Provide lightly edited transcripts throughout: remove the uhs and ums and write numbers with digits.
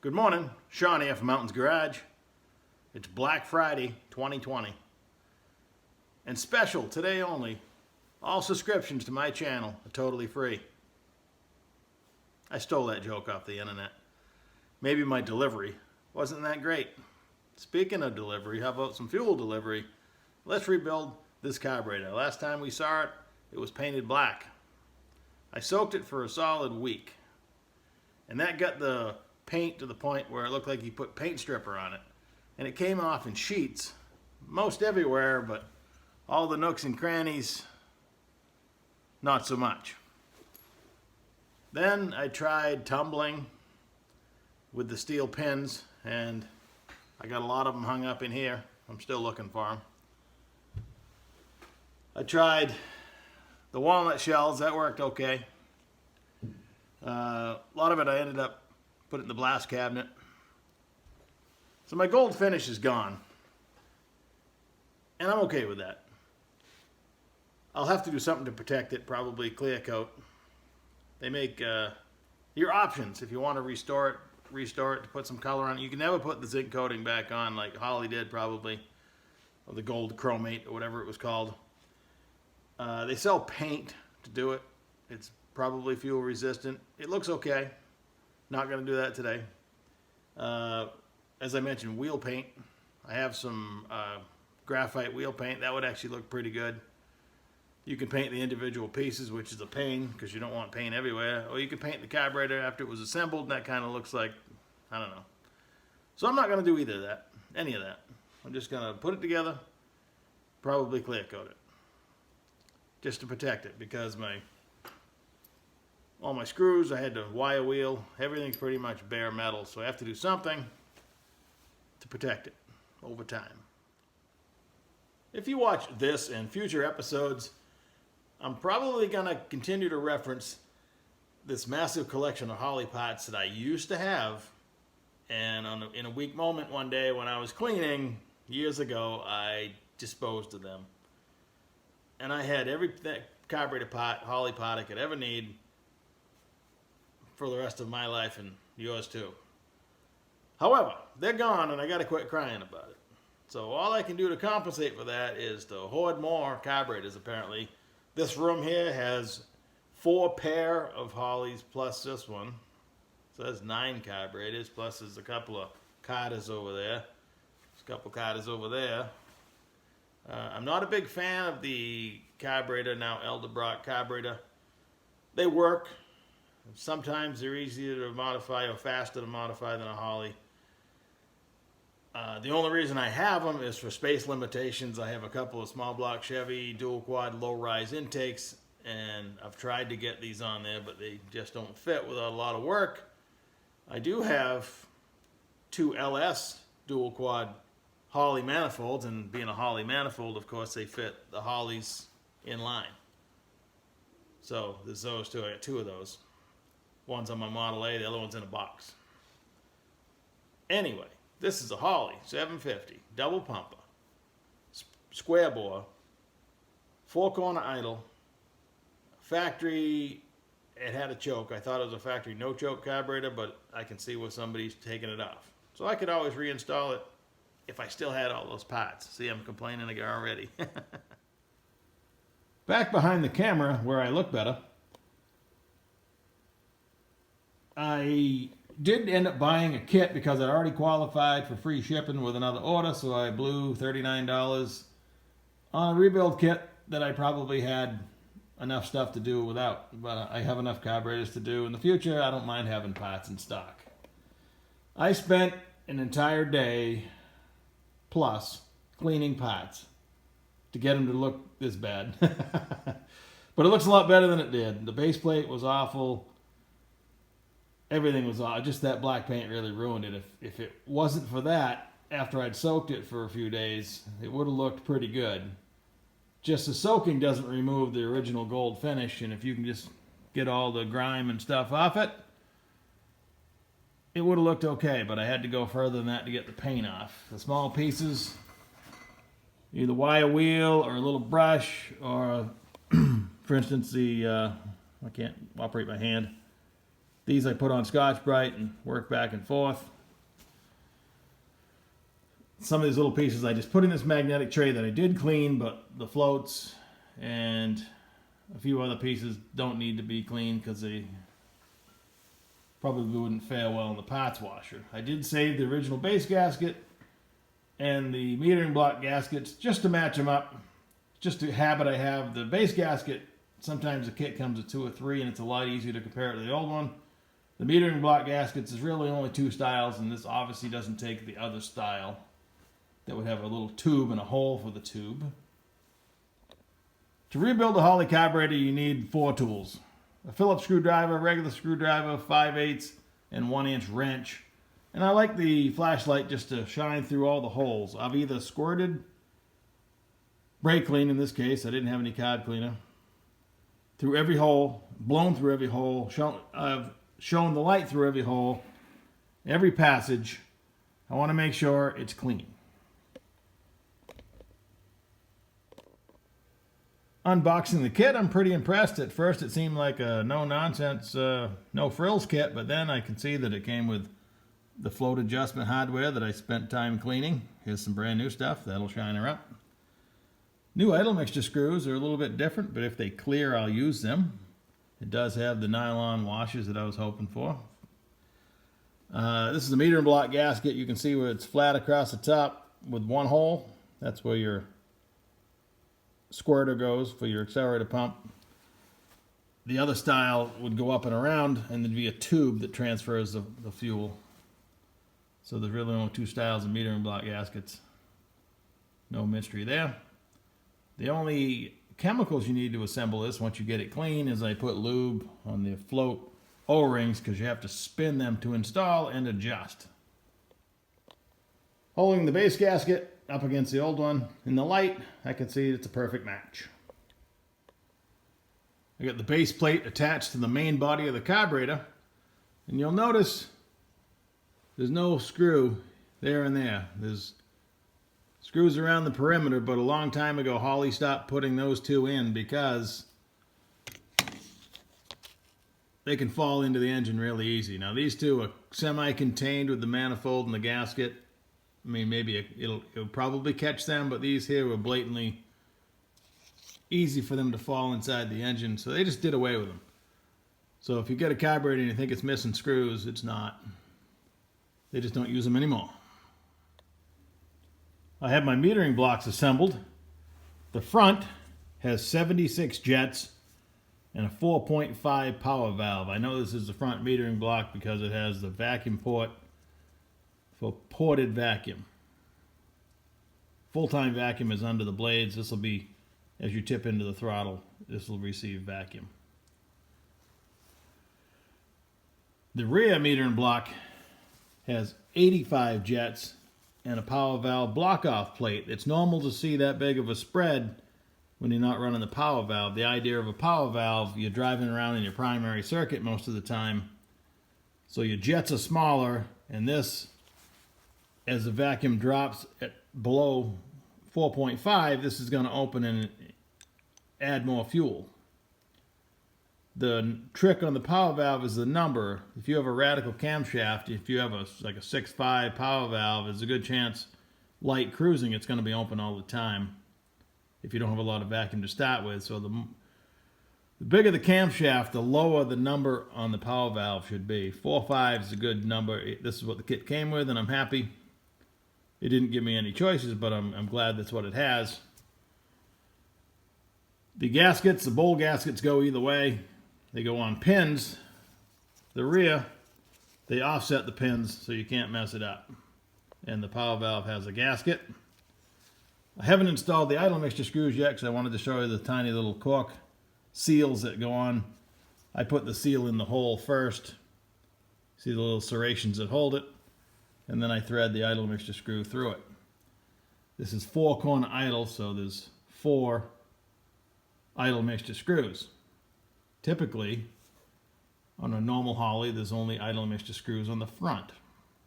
Good morning, Sean here from Mountains Garage. It's Black Friday 2020. And special, today only, all subscriptions to my channel are totally free. I stole that joke off the internet. Maybe my delivery wasn't that great. Speaking of delivery, how about some fuel delivery? Let's rebuild this carburetor. Last time we saw it, it was painted black. I soaked it for a solid week. And that got the paint to the point where it looked like you put paint stripper on it. And it came off in sheets, most everywhere, but all the nooks and crannies, not so much. Then I tried tumbling with the steel pins, and I got a lot of them hung up in here. I'm still looking for them. I tried the walnut shells, that worked okay. A lot of it I ended up putting in the blast cabinet. So my gold finish is gone. And I'm okay with that. I'll have to do something to protect it, probably clear coat. They make your options if you want to restore it to put some color on it. You can never put the zinc coating back on like Holley did probably, or the gold chromate or whatever it was called. They sell paint to do it. It's probably fuel resistant. It looks okay. Not going to do that today. As I mentioned, wheel paint. I have some graphite wheel paint. That would actually look pretty good. You can paint the individual pieces, which is a pain because you don't want paint everywhere. Or you can paint the carburetor after it was assembled, and that kind of looks like, I don't know. So I'm not going to do either of that, any of that. I'm just going to put it together, probably clear coat it, just to protect it because all my screws, I had to wire wheel. Everything's pretty much bare metal, so I have to do something to protect it over time. If you watch this and future episodes, I'm probably going to continue to reference this massive collection of Holley parts that I used to have. And in a weak moment one day when I was cleaning years ago, I disposed of them. And I had every carburetor part, Holley part I could ever need for the rest of my life and yours too. However, they're gone and I gotta quit crying about it. So all I can do to compensate for that is to hoard more carburetors apparently. This room here has 4 pair of Holleys plus this one. So that's 9 carburetors, plus there's a couple of Carters over there. There's a couple Carters over there. I'm not a big fan of the carburetor, now Edelbrock carburetor. They work. Sometimes they're easier to modify or faster to modify than a Holley. The only reason I have them is for space limitations. I have a couple of small block Chevy dual quad low rise intakes, and I've tried to get these on there, but they just don't fit without a lot of work. I do have 2 LS dual quad Holley manifolds, and being a Holley manifold, of course, they fit the Holleys in line. So there's those two. I got 2 of those. One's on my Model A, the other one's in a box. Anyway, this is a Holley 750 double pumper, square bore, 4-corner idle, factory. It had a choke. I thought it was a factory no choke carburetor, but I can see where somebody's taking it off. So I could always reinstall it if I still had all those parts. See, I'm complaining again already. Back behind the camera where I look better, I did end up buying a kit because I already qualified for free shipping with another order, so I blew $39 on a rebuild kit that I probably had enough stuff to do without, but I have enough carburetors to do. In the future, I don't mind having parts in stock. I spent an entire day plus cleaning parts to get them to look this bad. But it looks a lot better than it did. The base plate was awful. Everything was off. Just that black paint really ruined it. If it wasn't for that, after I'd soaked it for a few days, it would have looked pretty good. Just the soaking doesn't remove the original gold finish, and if you can just get all the grime and stuff off it, it would have looked okay, but I had to go further than that to get the paint off. The small pieces, either wire wheel or a little brush, or for instance I can't operate my hand. These I put on Scotch-Brite and work back and forth. Some of these little pieces I just put in this magnetic tray that I did clean, but the floats and a few other pieces don't need to be cleaned because they probably wouldn't fare well in the parts washer. I did save the original base gasket and the metering block gaskets just to match them up. Just a habit I have. The base gasket, sometimes the kit comes with 2 or 3 and it's a lot easier to compare it to the old one. The metering block gaskets is really only 2 styles, and this obviously doesn't take the other style that would have a little tube and a hole for the tube. To rebuild the Holley carburetor, you need 4 tools. A Phillips screwdriver, regular screwdriver, 5/8, and 1-inch wrench. And I like the flashlight just to shine through all the holes. I've either squirted, brake clean in this case, I didn't have any carb cleaner, through every hole, blown through every hole, I've shown the light through every hole, every passage. I want to make sure it's clean. Unboxing the kit, I'm pretty impressed. At first it seemed like a no-nonsense, no-frills kit, but then I can see that it came with the float adjustment hardware that I spent time cleaning. Here's some brand new stuff. That'll shine her up. New idle mixture screws are a little bit different, but if they clear, I'll use them. It does have the nylon washers that I was hoping for. This is the meter block gasket. You can see where it's flat across the top with 1 hole. That's where your squirter goes for your accelerator pump. The other style would go up and around, and there'd be a tube that transfers the fuel. So there's really only 2 styles of meter and block gaskets. No mystery there. The only chemicals you need to assemble this once you get it clean is I put lube on the float O-rings because you have to spin them to install and adjust. Holding the base gasket up against the old one. In the light, I can see it's a perfect match. I got the base plate attached to the main body of the carburetor, and you'll notice there's no screw there and there. There's screws around the perimeter, but a long time ago Holley stopped putting those 2 in because they can fall into the engine really easy. Now these 2 are semi-contained with the manifold and the gasket. I mean, maybe it'll probably catch them, but these here were blatantly easy for them to fall inside the engine, so they just did away with them. So if you get a carburetor and you think it's missing screws, it's not. They just don't use them anymore. I have my metering blocks assembled. The front has 76 jets and a 4.5 power valve. I know this is the front metering block because it has the vacuum port for ported vacuum. Full-time vacuum is under the blades. This will be, as you tip into the throttle, this will receive vacuum. The rear metering block has 85 jets and a power valve block-off plate. It's normal to see that big of a spread when you're not running the power valve. The idea of a power valve, you're driving around in your primary circuit most of the time, so your jets are smaller, and this, as the vacuum drops at below 4.5, this is going to open and add more fuel. The trick on the power valve is the number. If you have a radical camshaft, if you have like a 6.5 power valve, there's a good chance light cruising, it's going to be open all the time if you don't have a lot of vacuum to start with. So the bigger the camshaft, the lower the number on the power valve should be. 4.5 is a good number. This is what the kit came with, and I'm happy. It didn't give me any choices, but I'm glad that's what it has. The gaskets, the bowl gaskets go either way. They go on pins. The rear, they offset the pins so you can't mess it up. And the power valve has a gasket. I haven't installed the idle mixture screws yet because I wanted to show you the tiny little cork seals that go on. I put the seal in the hole first. See the little serrations that hold it? And then I thread the idle mixture screw through it. This is 4-corner idle, so there's 4 idle mixture screws. Typically, on a normal Holley, there's only idle mixture screws on the front.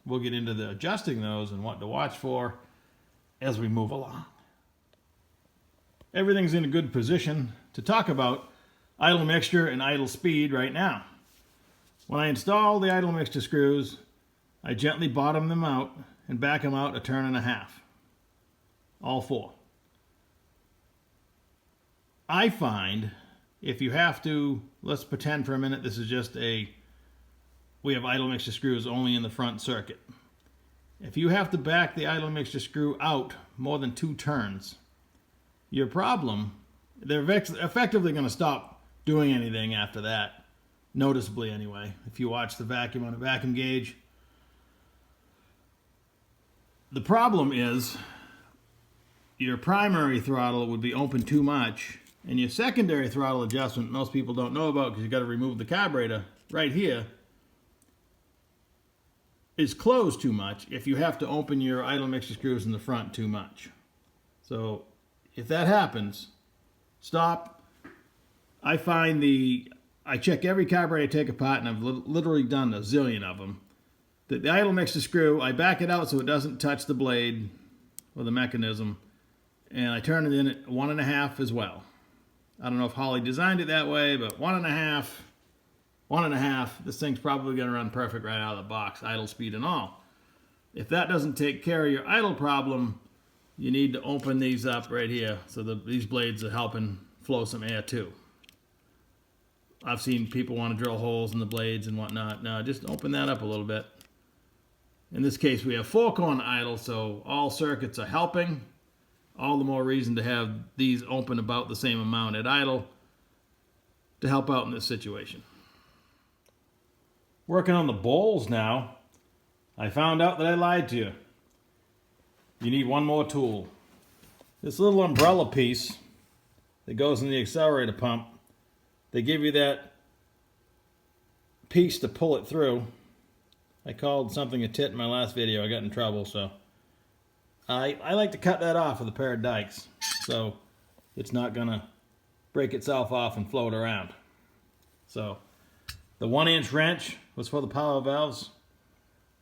We'll get into the adjusting those and what to watch for as we move along. Everything's in a good position to talk about idle mixture and idle speed right now. When I install the idle mixture screws, I gently bottom them out and back them out 1.5 turns. All 4. I find if you have to, let's pretend for a minute this is just we have idle mixture screws only in the front circuit. If you have to back the idle mixture screw out more than 2 turns, your problem, they're effectively going to stop doing anything after that, noticeably anyway. If you watch the vacuum on a vacuum gauge, the problem is your primary throttle would be open too much, and your secondary throttle adjustment, most people don't know about because you got to remove the carburetor right here, is closed too much if you have to open your idle mixture screws in the front too much. So if that happens, stop. I find I check every carburetor I take apart, and I've literally done a zillion of them. The idle mixture screw, I back it out so it doesn't touch the blade or the mechanism, and I turn it in at 1.5 as well. I don't know if Holley designed it that way, but 1.5. 1.5, this thing's probably going to run perfect right out of the box, idle speed and all. If that doesn't take care of your idle problem, you need to open these up right here so that these blades are helping flow some air too. I've seen people want to drill holes in the blades and whatnot. No, just open that up a little bit. In this case, we have 4-corner idle, so all circuits are helping. All the more reason to have these open about the same amount at idle to help out in this situation. Working on the bowls now, I found out that I lied to you. You need one more tool. This little umbrella piece that goes in the accelerator pump, they give you that piece to pull it through. I called something a tit in my last video. I got in trouble, so I like to cut that off with a pair of dikes so it's not going to break itself off and float around. So the 1-inch wrench was for the power valves.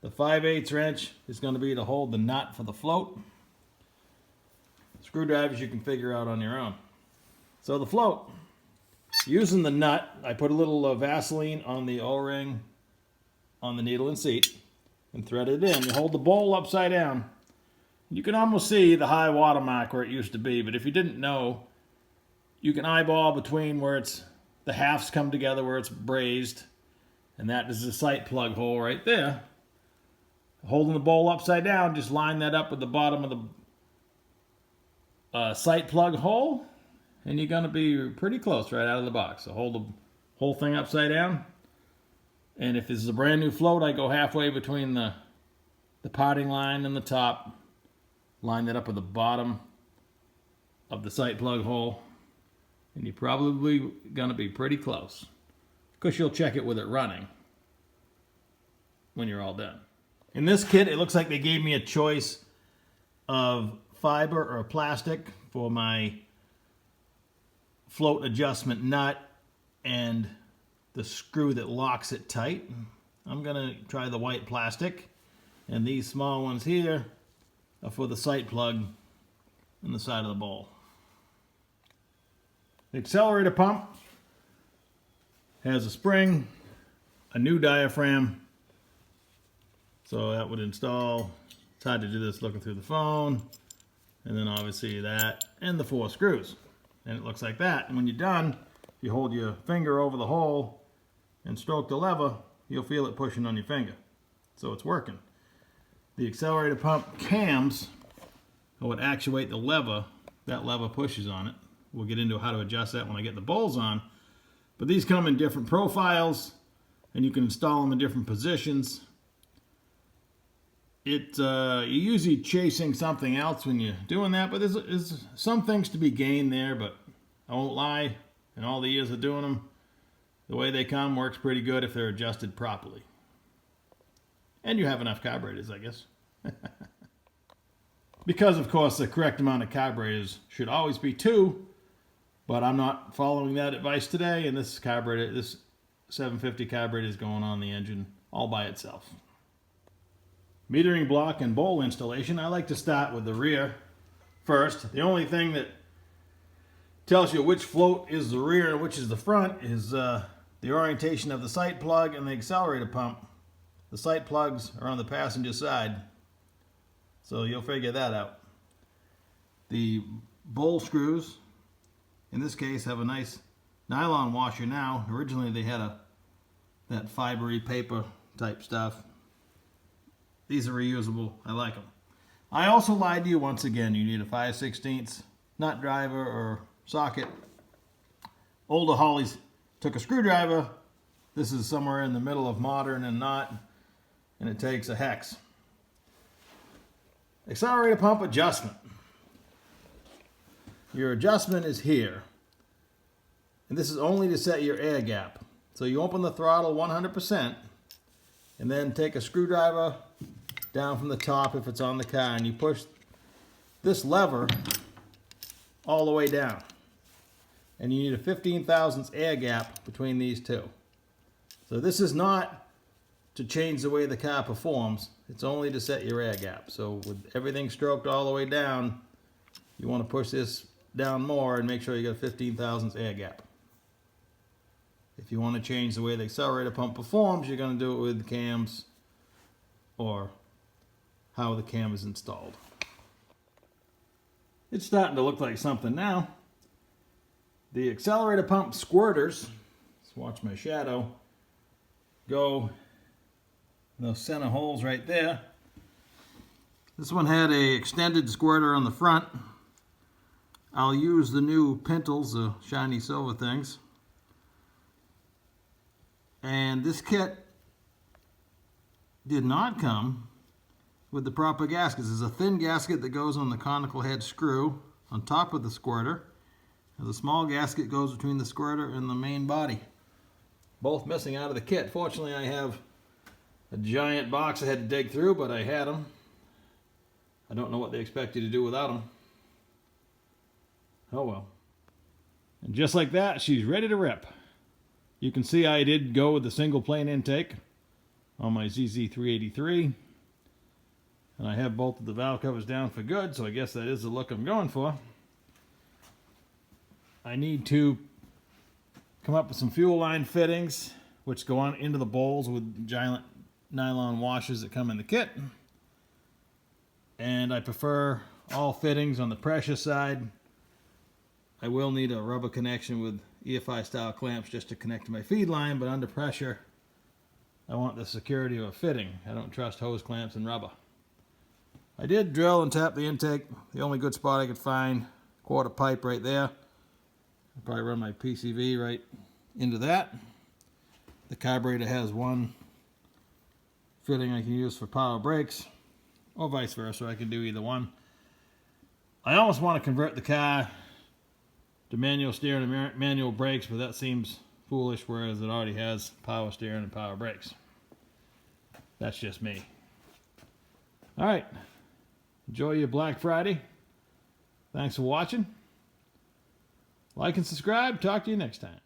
The 5/8 wrench is going to be to hold the nut for the float. Screwdrivers you can figure out on your own. So the float, using the nut, I put a little Vaseline on the O-ring on the needle and seat and thread it in. You hold the bowl upside down. You can almost see the high water mark where it used to be, but if you didn't know, you can eyeball between where the halves come together where it's brazed, and that is the sight plug hole right there. Holding the bowl upside down, just line that up with the bottom of the sight plug hole, and you're going to be pretty close right out of the box. So hold the whole thing upside down, and if this is a brand new float, I go halfway between the parting line and the top, line that up with the bottom of the sight plug hole, and you're probably going to be pretty close. Of course, you'll check it with it running when you're all done. In this kit, it looks like they gave me a choice of fiber or plastic for my float adjustment nut and the screw that locks it tight. I'm going to try the white plastic, and these small ones here are for the sight plug in the side of the bowl. The accelerator pump has a spring, a new diaphragm, so that would install. It's hard to do this looking through the phone, and then obviously that, and the 4 screws. And it looks like that. And when you're done, you hold your finger over the hole and stroke the lever, you'll feel it pushing on your finger. So it's working. The accelerator pump cams would actuate the lever. That lever pushes on it. We'll get into how to adjust that when I get the bowls on. But these come in different profiles, and you can install them in different positions. You're usually chasing something else when you're doing that, but there's some things to be gained there, but I won't lie, in all the years of doing them, the way they come works pretty good if they're adjusted properly. And you have enough carburetors, I guess. Because, of course, the correct amount of carburetors should always be 2, but I'm not following that advice today, and this carburetor, this 750 carburetor is going on the engine all by itself. Metering block and bowl installation, I like to start with the rear first. The only thing that tells you which float is the rear and which is the front is the orientation of the sight plug and the accelerator pump. The sight plugs are on the passenger side, so you'll figure that out. The bowl screws, in this case, have a nice nylon washer now. Originally they had that fibery paper type stuff. These are reusable. I like them. I also lied to you once again. You need a 5/16 nut driver or socket. Older Holleys took a screwdriver. This is somewhere in the middle of modern and not, and it takes a hex. Accelerator pump adjustment. Your adjustment is here. And this is only to set your air gap. So you open the throttle 100% and then take a screwdriver down from the top if it's on the car, and you push this lever all the way down. And you need a 15 thousandths air gap between these two. So this is not to change the way the car performs. It's only to set your air gap. So with everything stroked all the way down, you want to push this down more and make sure you got a 15 thousandths air gap. If you want to change the way the accelerator pump performs, you're going to do it with cams or how the cam is installed. It's starting to look like something now. The accelerator pump squirters, let's watch my shadow, go in those center holes right there. This one had a extended squirter on the front. I'll use the new Pintles, the shiny silver things. And this kit did not come with the proper gaskets. There's a thin gasket that goes on the conical head screw on top of the squirter. There's a small gasket goes between the squirter and the main body. Both missing out of the kit. Fortunately, I have a giant box I had to dig through, but I had them. I don't know what they expect you to do without them. Oh well. And just like that, she's ready to rip. You can see I did go with the single plane intake on my ZZ383. And I have bolted the valve covers down for good, so I guess that is the look I'm going for. I need to come up with some fuel line fittings, which go on into the bowls with giant nylon washers that come in the kit. And I prefer all fittings on the pressure side. I will need a rubber connection with EFI style clamps just to connect to my feed line, but under pressure, I want the security of a fitting. I don't trust hose clamps and rubber. I did drill and tap the intake. The only good spot I could find, quarter pipe right there. I'll probably run my PCV right into that. The carburetor has one fitting I can use for power brakes, or vice versa. I can do either one. I almost want to convert the car to manual steering and manual brakes, but that seems foolish, whereas it already has power steering and power brakes. That's just me. All right. Enjoy your Black Friday. Thanks for watching. Like and subscribe. Talk to you next time.